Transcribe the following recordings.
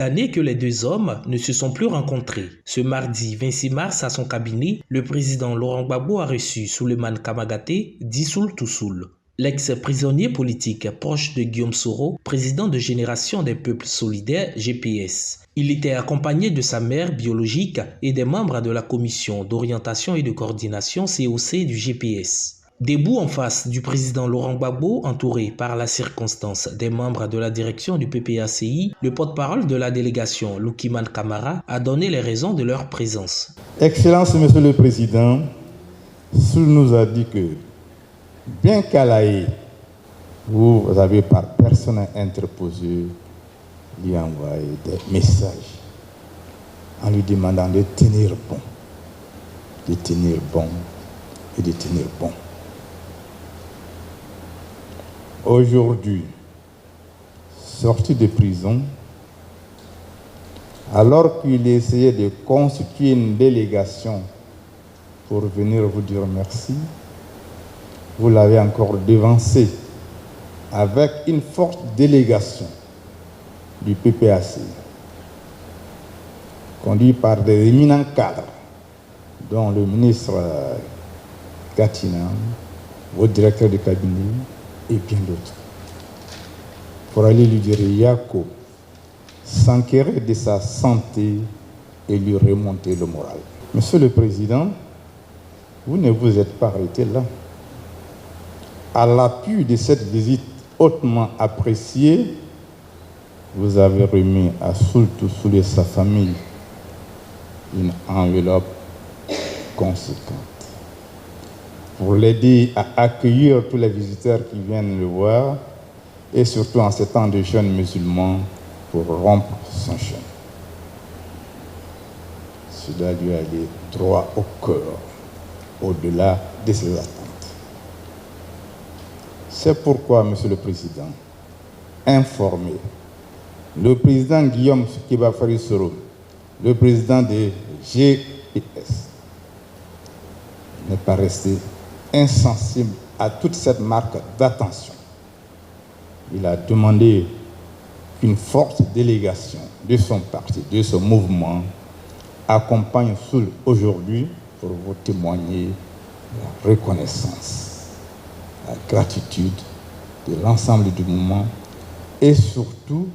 Année que les deux hommes ne se sont plus rencontrés. Ce mardi 26 mars, à son cabinet, le président Laurent Gbagbo a reçu Souleymane Kamagaté, dit Soul to Soul. L'ex-prisonnier politique proche de Guillaume Soro, président de Génération des Peuples Solidaires, GPS. Il était accompagné de sa mère biologique et des membres de la commission d'orientation et de coordination COC du GPS. Debout en face du président Laurent Gbagbo, entouré par la circonstance des membres de la direction du PPACI, le porte-parole de la délégation, Loukiman Kamara, a donné les raisons de leur présence. Excellence, Monsieur le Président, Soul nous a dit que, bien qu'à La Haye, vous avez par personne interposée lui envoyé des messages en lui demandant de tenir bon, de tenir bon et de tenir bon. Aujourd'hui, sorti de prison, alors qu'il essayait de constituer une délégation pour venir vous dire merci, vous l'avez encore devancé avec une forte délégation du PPAC, conduit par des éminents cadres, dont le ministre Katina, votre directeur de cabinet, et bien d'autres, pour aller lui dire Yako, s'enquérir de sa santé et lui remonter le moral. Monsieur le Président, vous ne vous êtes pas arrêté là. À l'appui de cette visite hautement appréciée, vous avez remis à Soul to Soul et sa famille une enveloppe conséquente pour l'aider à accueillir tous les visiteurs qui viennent le voir et surtout en ces temps de jeunes musulmans pour rompre son jeûne. Cela lui allait droit au cœur, au-delà de ses attentes. C'est pourquoi, Monsieur le Président, informé le président Guillaume Soro, le président de GPS, n'est pas resté insensible à toute cette marque d'attention. Il a demandé qu'une forte délégation de son parti, de son mouvement, accompagne Soul aujourd'hui pour vous témoigner la reconnaissance, la gratitude de l'ensemble du mouvement et surtout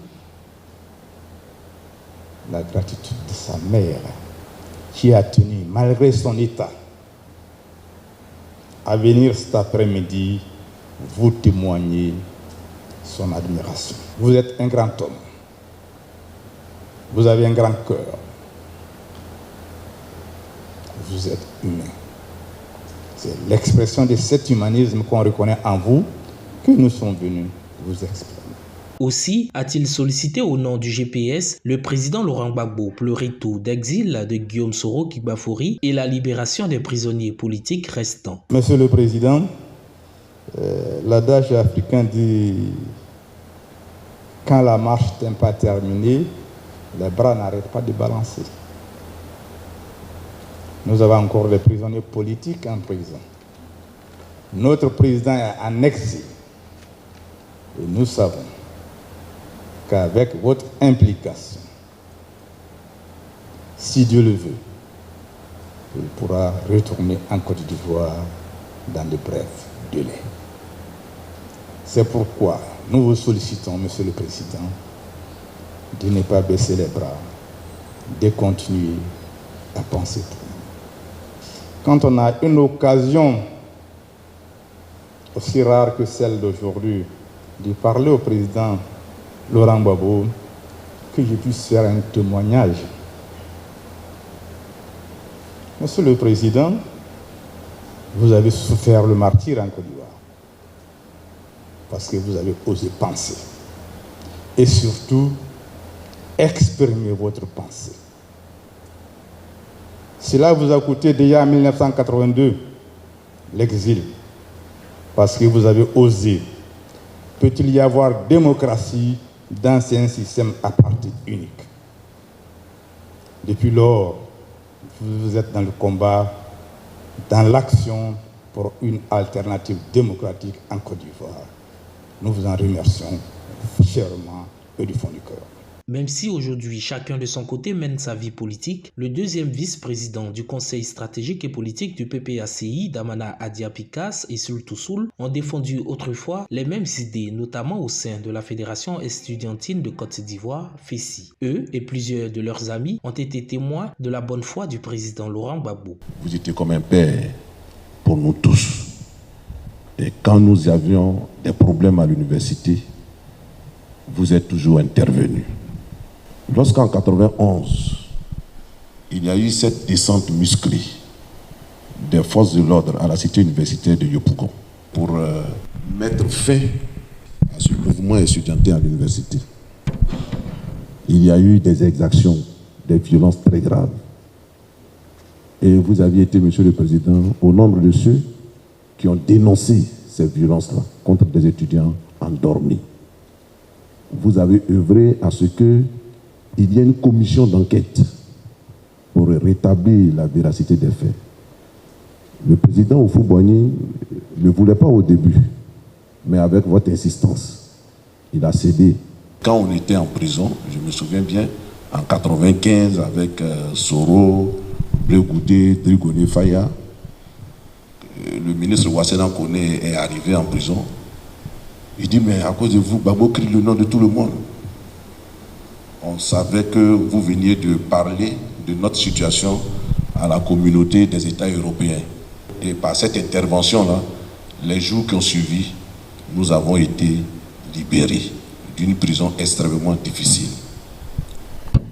la gratitude de sa mère qui a tenu, malgré son état, à venir cet après-midi vous témoigner son admiration. Vous êtes un grand homme. Vous avez un grand cœur. Vous êtes humain. C'est l'expression de cet humanisme qu'on reconnaît en vous que nous sommes venus vous exprimer. Aussi a-t-il sollicité au nom du GPS le président Laurent Gbagbo pour le retour d'exil de Guillaume Soro Kibafori et la libération des prisonniers politiques restants. Monsieur le Président, l'adage africain dit « Quand la marche n'est pas terminée, les bras n'arrêtent pas de balancer ». Nous avons encore des prisonniers politiques en prison. Notre président est en exil. Et nous savons qu'avec votre implication, si Dieu le veut, il pourra retourner en Côte d'Ivoire dans de brefs délais. C'est pourquoi nous vous sollicitons, Monsieur le Président, de ne pas baisser les bras, de continuer à penser pour nous. Quand on a une occasion aussi rare que celle d'aujourd'hui de parler au président Laurent Gbagbo, que je puisse faire un témoignage. Monsieur le Président, vous avez souffert le martyre en Côte d'Ivoire parce que vous avez osé penser et surtout exprimer votre pensée. Cela vous a coûté déjà en 1982 l'exil parce que vous avez osé. Peut-il y avoir démocratie dans un système à parti unique? Depuis lors, vous êtes dans le combat, dans l'action pour une alternative démocratique en Côte d'Ivoire. Nous vous en remercions chèrement et du fond du cœur. Même si aujourd'hui chacun de son côté mène sa vie politique, le deuxième vice-président du Conseil stratégique et politique du PPACI, Damana Adia-Picas et Sul Toussoul, ont défendu autrefois les mêmes idées, notamment au sein de la Fédération estudiantine de Côte d'Ivoire, FESI. Eux et plusieurs de leurs amis ont été témoins de la bonne foi du président Laurent Gbagbo. Vous étiez comme un père pour nous tous. Et quand nous avions des problèmes à l'université, vous êtes toujours intervenu. Lorsqu'en 91, il y a eu cette descente musclée des forces de l'ordre à la cité universitaire de Yopougon pour mettre fin à ce mouvement étudiantin à l'université, il y a eu des exactions, des violences très graves. Et vous aviez été, Monsieur le Président, au nombre de ceux qui ont dénoncé ces violences-là contre des étudiants endormis. Vous avez œuvré à ce qu'il y ait une commission d'enquête pour rétablir la véracité des faits. Le président Houphouët-Boigny ne voulait pas au début, mais avec votre insistance, il a cédé. Quand on était en prison, je me souviens bien, en 95, avec Soro, Bleu Goudé, Drigoné Faya, le ministre Ouassana Koné est arrivé en prison. Il dit, mais à cause de vous, Gbagbo crie le nom de tout le monde. On savait que vous veniez de parler de notre situation à la communauté des États européens. Et par cette intervention-là, les jours qui ont suivi, nous avons été libérés d'une prison extrêmement difficile.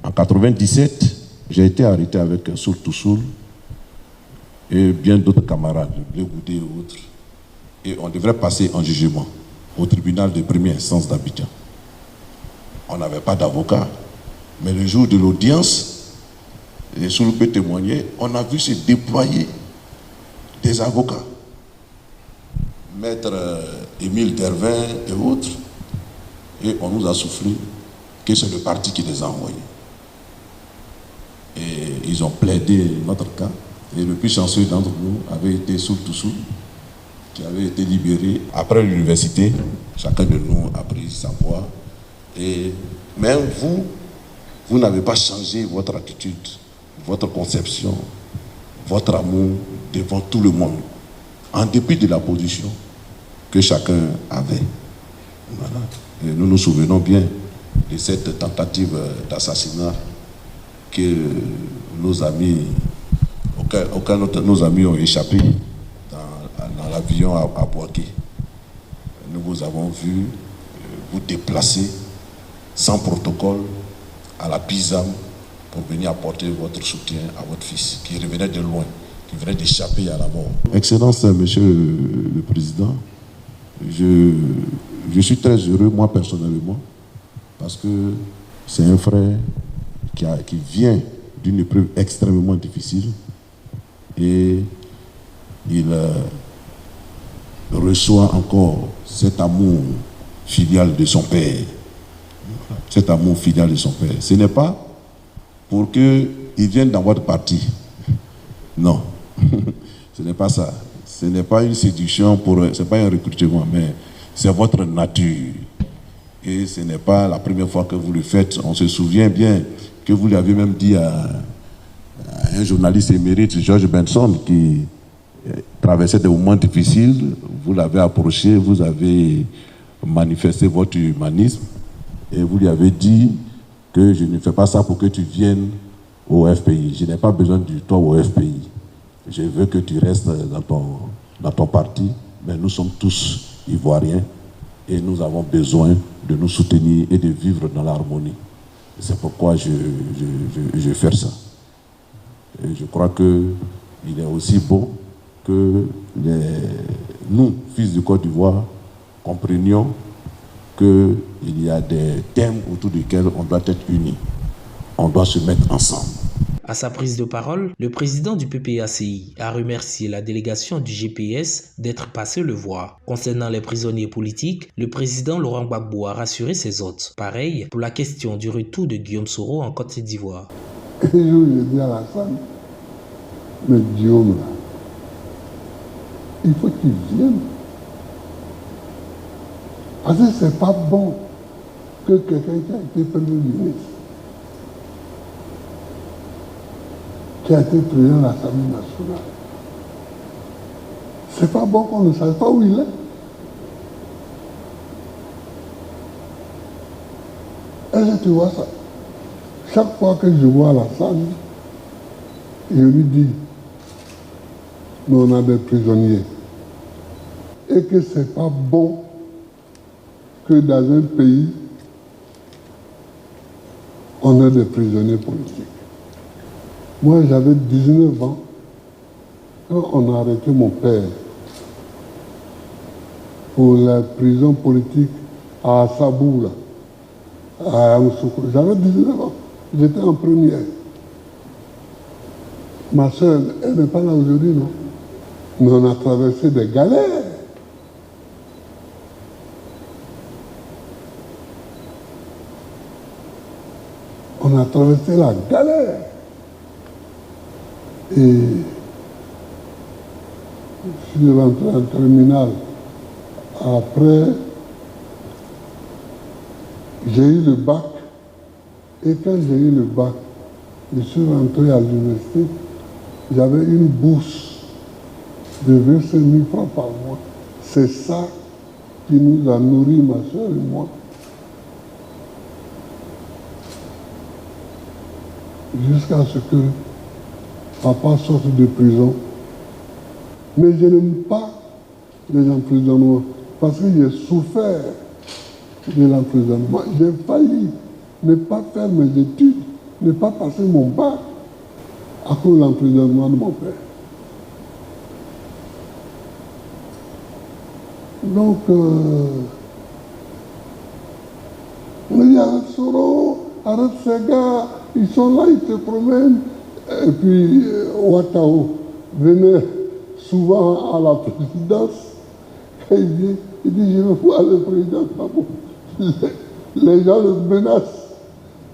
En 97, j'ai été arrêté avec Sul Toussoul et bien d'autres camarades, Bleu Goudé et autres. Et on devrait passer en jugement au tribunal de première instance d'Abidjan. On n'avait pas d'avocat, mais le jour de l'audience, et Soul peut témoigner, on a vu se déployer des avocats. Maître Émile Dervin et autres, et on nous a soufflé que c'est le parti qui les a envoyés. Et ils ont plaidé notre cas. Et le plus chanceux d'entre nous avait été Sul Toussoul, qui avait été libéré après l'université. Chacun de nous a pris sa voie. Et même vous n'avez pas changé votre attitude, votre conception, votre amour devant tout le monde, en dépit de la position que chacun avait. Voilà. Et nous nous souvenons bien de cette tentative d'assassinat que nos amis, aucun nos amis ont échappé dans l'avion à Boaké. Nous vous avons vu vous déplacer sans protocole à la PISAM pour venir apporter votre soutien à votre fils qui revenait de loin, qui venait d'échapper à la mort. Excellence, Monsieur le Président, je suis très heureux, moi personnellement, parce que c'est un frère qui vient d'une épreuve extrêmement difficile et il reçoit encore cet amour filial de son père. Cet amour filial de son père. Ce n'est pas pour qu'il vienne dans votre parti. Non, ce n'est pas ça. Ce n'est pas une séduction, ce n'est pas un recrutement, mais c'est votre nature. Et ce n'est pas la première fois que vous le faites. On se souvient bien que vous l'avez même dit à un journaliste émérite, George Benson, qui traversait des moments difficiles. Vous l'avez approché, vous avez manifesté votre humanisme et vous lui avez dit que je ne fais pas ça pour que tu viennes au FPI. Je n'ai pas besoin de toi au FPI. Je veux que tu restes dans ton parti, mais nous sommes tous Ivoiriens et nous avons besoin de nous soutenir et de vivre dans l'harmonie. C'est pourquoi je vais faire ça. Et je crois qu'il est aussi bon que nous, fils de Côte d'Ivoire, comprenions qu'il y a des thèmes autour desquels on doit être unis. On doit se mettre ensemble. À sa prise de parole, le président du PPACI a remercié la délégation du GPS d'être passé le voir. Concernant les prisonniers politiques, le président Laurent Gbagbo a rassuré ses hôtes. Pareil pour la question du retour de Guillaume Soro en Côte d'Ivoire. Et je dis à la salle, mais Guillaume, là, il faut qu'il vienne. Parce que c'est pas bon que quelqu'un qui a été Premier ministre, qui a été président de l'Assemblée nationale. C'est pas bon qu'on ne sache pas où il est. Est-ce que tu vois ça? Chaque fois que je vois Alassane, je lui dis, nous on a des prisonniers. Et que c'est pas bon que dans un pays, on ait des prisonniers politiques. Moi, j'avais 19 ans quand on a arrêté mon père pour la prison politique à Sabou, à Amoussoukou. J'avais 19 ans. J'étais en première. Ma soeur, elle n'est pas là aujourd'hui, non? Mais on a traversé des galères. On a traversé la galère. Et je suis rentré en terminale. Après, j'ai eu le bac. Et quand j'ai eu le bac, je suis rentré à l'université. J'avais une bourse de 25 000 francs par mois. C'est ça qui nous a nourri, ma soeur et moi. Jusqu'à ce que papa sorte de prison. Mais je n'aime pas les emprisonnements parce que j'ai souffert de l'emprisonnement. J'ai failli ne pas faire mes études, ne pas passer mon bac à cause de l'emprisonnement de mon père. Donc, on dit arrête Soro, arrête ces gars, ils sont là, ils se promènent. Et puis, Ouattao venait souvent à la présidence. Quand il dit, je vais voir le président Gbagbo. Les gens le menacent.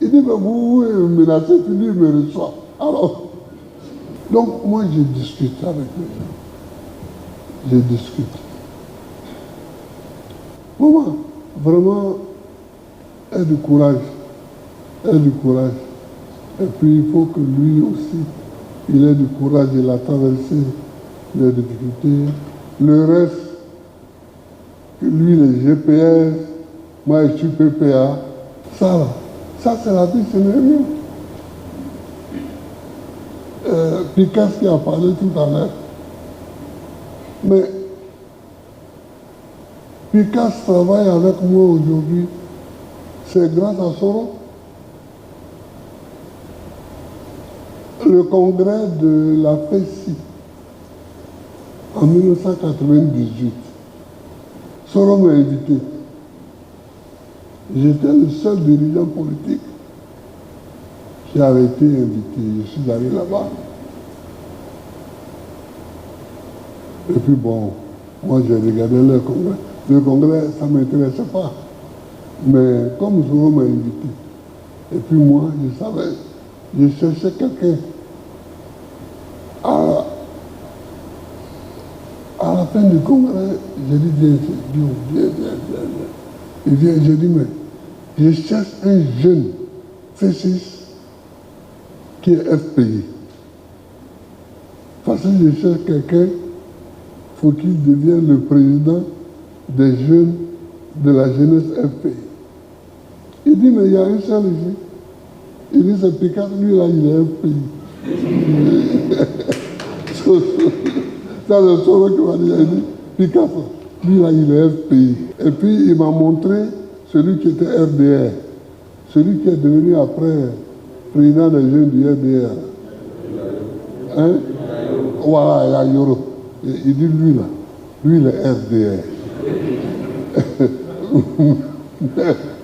Il dit, mais vous me menacez, puis lui me reçoit. Alors, donc moi je discute avec les gens. Je discute. Maman, vraiment, aie du courage. Aie du courage. Et puis il faut que lui aussi, il ait du courage, il a traversé les difficultés. Le reste, lui les GPS, moi je suis PPA, ça c'est la vie, ce n'est rien. Picasso qui a parlé tout à l'heure. Mais Picasso travaille avec moi aujourd'hui, c'est grâce à Soro. Le congrès de la FESI en 1998, Soro m'a invité. J'étais le seul dirigeant politique qui avait été invité. Je suis allé là-bas. Et puis bon, moi j'ai regardé le congrès. Le congrès, ça ne m'intéressait pas. Mais comme Soro m'a invité, et puis moi, je savais, je cherchais quelqu'un. À la fin du congrès, j'ai dit, viens. Il vient, j'ai dit, mais je cherche un jeune FESIS qui est FPI. Parce que je cherche quelqu'un, il faut qu'il devienne le président des jeunes de la jeunesse FPI. Il dit, mais il y a un seul ici. Il dit, c'est Picasso, lui là, il est FPI. Ça, c'est Soro qui m'a dit, il dit, Picasso, lui là, il est FPI. Et puis, il m'a montré celui qui était RDR, celui qui est devenu après président des jeunes du RDR. Hein? Voilà, il y a Yoro. Il dit, lui là, lui, il est RDR.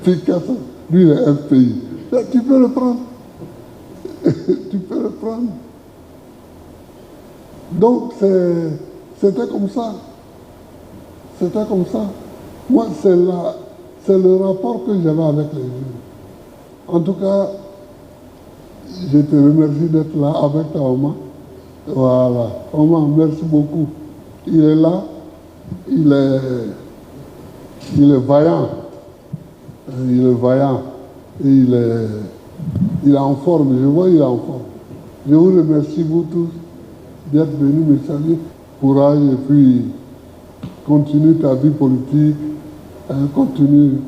Picasso, lui, il est FPI. Là, tu peux le prendre. Tu peux le prendre. Donc, c'était comme ça. C'était comme ça. Moi, c'est le rapport que j'avais avec les jeunes. En tout cas, je te remercie d'être là avec ta maman. Voilà. Maman, merci beaucoup. Il est là. Il est vaillant. Il est vaillant et il est en forme. Je vois, il est en forme. Je vous remercie, vous tous, d'être venus me saluer. Courage et puis continue ta vie politique. Continue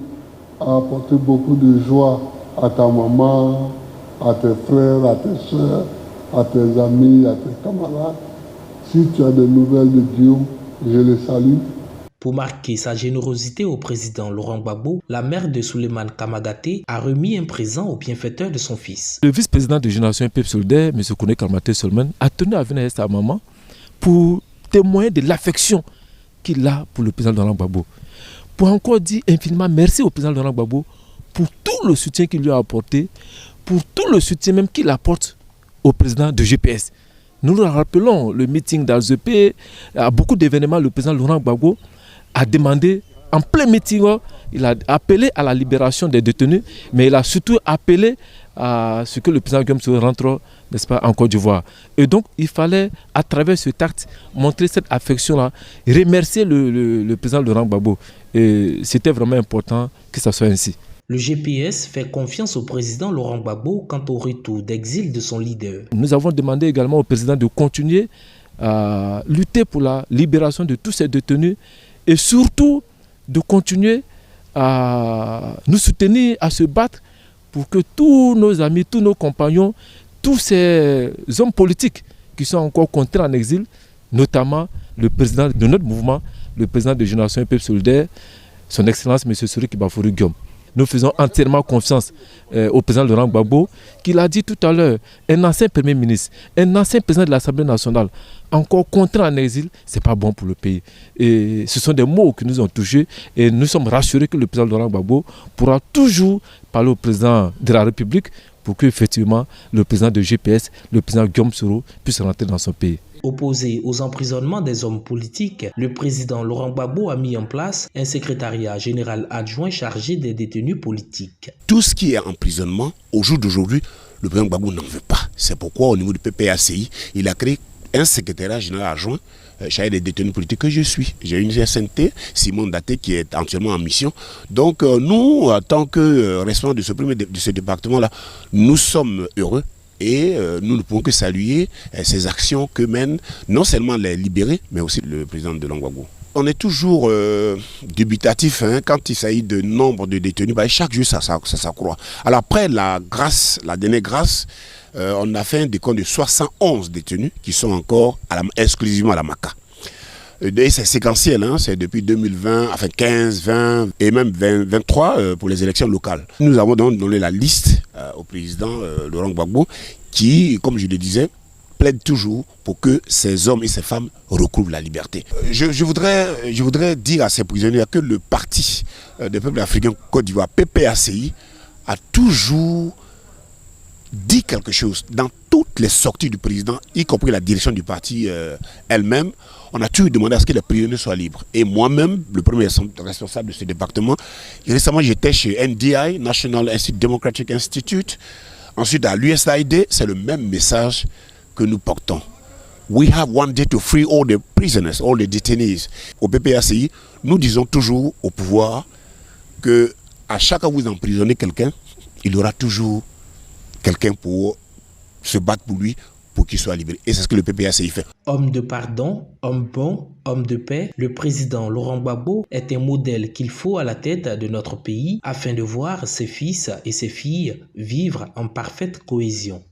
à apporter beaucoup de joie à ta maman, à tes frères, à tes soeurs, à tes amis, à tes camarades. Si tu as des nouvelles de Guillaume, je les salue. Pour marquer sa générosité au président Laurent Gbagbo, la mère de Souleymane Kamagaté a remis un présent au bienfaiteur de son fils. Le vice-président de Génération Peuple Solidaire, M. Kone Kalmaté Solman, a tenu à venir avec sa maman pour témoigner de l'affection qu'il a pour le président Laurent Gbagbo. Pour encore dire infiniment merci au président Laurent Gbagbo pour tout le soutien qu'il lui a apporté, pour tout le soutien même qu'il apporte au président de GPS. Nous nous rappelons le meeting d'Alzepé, à beaucoup d'événements, le président Laurent Gbagbo a demandé, en plein meeting, il a appelé à la libération des détenus, mais il a surtout appelé à ce que le président Guillaume Soro rentre, n'est-ce pas, en Côte d'Ivoire. Et donc, il fallait, à travers cet acte, montrer cette affection-là, remercier le président Laurent Gbagbo. Et c'était vraiment important que ça soit ainsi. Le GPS fait confiance au président Laurent Gbagbo quant au retour d'exil de son leader. Nous avons demandé également au président de continuer à lutter pour la libération de tous ces détenus et surtout de continuer à nous soutenir, à se battre pour que tous nos amis, tous nos compagnons, tous ces hommes politiques qui sont encore contraints en exil, notamment le président de notre mouvement, le président de Génération Peuple Solidaire, son Excellence M. Sori Kibaforu Guillaume. Nous faisons entièrement confiance au président Laurent Gbagbo, qui l'a dit tout à l'heure, un ancien Premier ministre, un ancien président de l'Assemblée nationale, encore contraint en exil, ce n'est pas bon pour le pays. Et ce sont des mots qui nous ont touchés et nous sommes rassurés que le président Laurent Gbagbo pourra toujours parler au président de la République pour qu'effectivement le président de GPS, le président Guillaume Soro, puisse rentrer dans son pays. Opposé aux emprisonnements des hommes politiques, le président Laurent Gbagbo a mis en place un secrétariat général adjoint chargé des détenus politiques. Tout ce qui est emprisonnement, au jour d'aujourd'hui, le président Gbagbo n'en veut pas. C'est pourquoi au niveau du PPACI, il a créé un secrétariat général adjoint chargé des détenus politiques que je suis. J'ai une SNT, Simon Daté, qui est entièrement en mission. Donc nous, en tant que responsables de ce département-là, nous sommes heureux. Et nous ne pouvons que saluer ces actions que mènent non seulement les libérés, mais aussi le président de Laurent Gbagbo. On est toujours dubitatif quand il s'agit de nombre de détenus. Chaque jour, ça s'accroît. Alors après la dernière grâce, on a fait un décompte de 71 détenus qui sont encore exclusivement à la MACA. Et c'est séquentiel, c'est depuis 2020, enfin 15, 20 et même 23 pour les élections locales. Nous avons donc donné la liste au président Laurent Gbagbo qui, comme je le disais, plaide toujours pour que ces hommes et ces femmes recouvrent la liberté. Je voudrais dire à ces prisonniers que le Parti des peuples africains Côte d'Ivoire, PPACI, a toujours dit quelque chose. Dans toutes les sorties du président, y compris la direction du parti elle-même, on a toujours demandé à ce que les prisonniers soient libres. Et moi-même, le premier responsable de ce département, récemment j'étais chez NDI, National Democratic Institute, ensuite à l'USAID, c'est le même message que nous portons. We have one day to free all the prisoners, all the detainees. Au PPACI, nous disons toujours au pouvoir que à chaque fois que vous emprisonnez quelqu'un, il y aura toujours quelqu'un pour se battre pour lui, pour qu'il soit libéré. Et c'est ce que le PPACI fait. Homme de pardon, homme bon, homme de paix, le président Laurent Gbagbo est un modèle qu'il faut à la tête de notre pays afin de voir ses fils et ses filles vivre en parfaite cohésion.